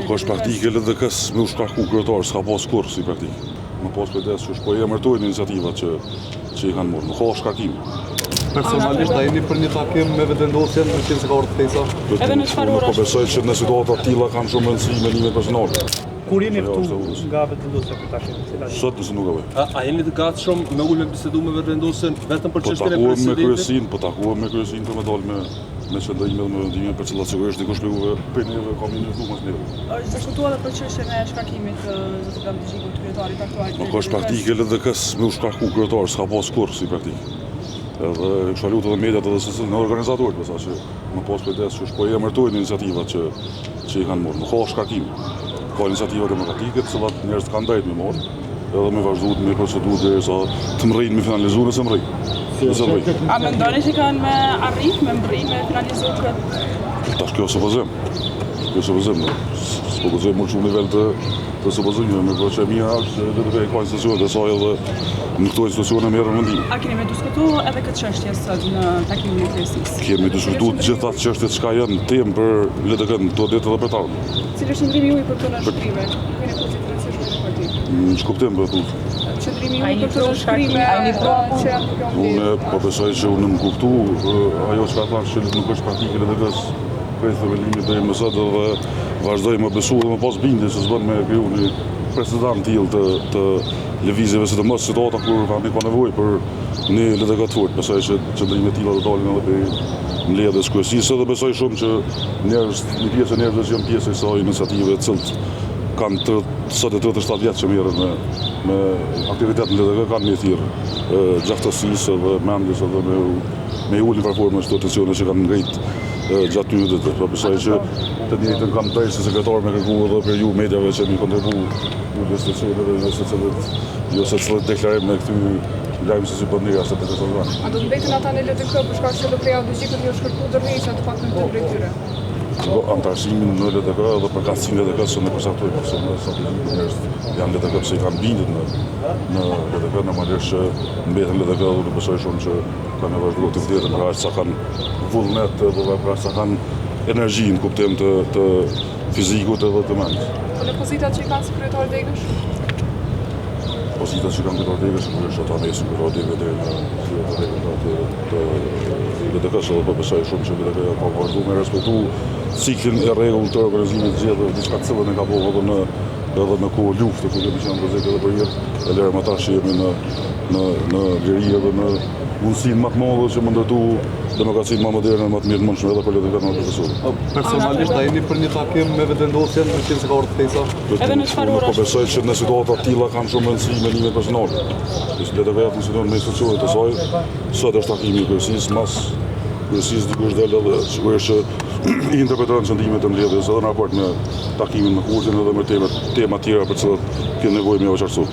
Ko është praktike LDK-s me u shkarku kryetar, s'ka pas kurrë si praktikë. Më pas kujdes që po e emërtojnë iniciativat që i kanë marrë. Nuk ka shkarkim. Personalisht a jeni për një takim me vendosjen në qenë se ka orë të pesa? Edhe në çfarë orash? Po besoj që në situata të tilla kanë shumë rëndësi mendimet personale. Kur jeni këtu nga vendosja për takim? Sot nëse nuk e bëj. A jeni të gatshëm me ulë bisedu me vendosjen vetëm për Po çështjen e takuam me presidentit? kryesin, me kryesin për me dalë me qëndrime dhe me vendime për cilat sigurisht dikush shpjegove për neve ka më një mas neve. Është diskutuar edhe për çështjen e shkarkimit të zotit Bram Dixhikut, kryetarit aktual. Nuk është praktike LDK-s me u shkarku kryetar, s'ka pas kurrë si praktikë. Edhe kështu lutë edhe mediat edhe në organizatorët, besa që më pas kujdes që po e emërtojnë iniciativat që i kanë marrë. Nuk ka shkarkim. Ka iniciativa demokratike të cilat njerëzit kanë drejt me marrë, edhe me vazhduar me procedurë derisa të mrrijnë me finalizuar nëse mrrijnë. A mendoni që kanë me arrit, me mbrojtë, me finalizuar këtë? Tash kjo supozim. Supozim më shumë nivel të supozimeve, me po që mia është do të bëj konstitucionin e saj edhe në këto institucione merr mendim. A keni me diskutuar edhe këtë çështje sot në takimin e kryesis? Kemi diskutuar të gjitha çështjet që janë temë për LDK-n këto ditë edhe për ta. Cili është qëndrimi juaj për këtë shkrime? Keni pozitiv rëndësishme në parti? Ç'kuptim për këtë? Qëndrimi juaj për këtë shkrime që janë të kjo Unë po besoj që unë më kuptu ajo që ka thënë që nuk është praktike LDK-s prej themelimit deri më sot dhe vazhdoj më besu dhe më pas bindje se s'bën me kriju një president tillë të lëvizjeve, sidomos situata kur kanë ka nevojë për një LDK të fortë. Besoj që qëndrime të tilla do dalin edhe për mbledhjes kryesisë dhe besoj shumë që një pjesë e njerëzve që janë pjesë e kësaj iniciative të cilët kanë sot e 37 vjetë që merren me aktivitet në LDK kanë një thirrë gjaftësisë dhe mendjes edhe me ulin performën e situacioneve që kanë ngrit gjatë të ditëve. Po besoj që të njëjtën kam drejt si sekretar me kërku edhe për ju mediave që mi kontribu në investicione dhe jo se cilët deklarim me këty lajmë se si për njëra se të të të A do të mbeten ata në LDK për shkak se do preja Dixhikut jo shkërku dërheqja të paktën të drejtyre? Antarësimin në LDK dhe përkatësimin e LDK-s në përsaktoj, përse në strategji njerëz janë LDK pëse i kanë bindit në LDK, normalisht që mbeten LDK dhe në besoj shumë që kanë e vazhdu aktivitetin për aq sa kanë vullnet dhe për aq sa kanë energji në kuptim të fizikut edhe të mendjes. Po në pozitat që i kanë si kryetar Degësh? Pozitat që kanë kryetar Degësh, sigurisht ata mesin kryetar Degësh deri në të LDK-s edhe po besoj shumë që LDK ka vazhdu me respektu ciklin e rregull të organizimit të gjithë diçka të cilën e ka bërë edhe në kohë lufte kur kemi qenë rrezik edhe për jetë, e lërë më tash jemi në liri edhe në mundësinë më të madhe që më ndërtu demokracinë më moderne, më të mirë mundshme edhe për LDK-n në profesor. Personalisht a jeni për një takim me vendosjen në qenë se ka orë të pesa? Edhe në çfarë orash? Po besoj që në situata të tilla kanë shumë rëndësi mendimet personale. LDK-ja funksionon me institucionet e saj. Sot është takimi i kryesisë, mas kryesisë dikush del edhe sigurisht që i interpretojnë qëndrimet e mbledhjes edhe në raport me takimin me Kurtin edhe me tema tjera për cilat kanë nevojë me u qartësu.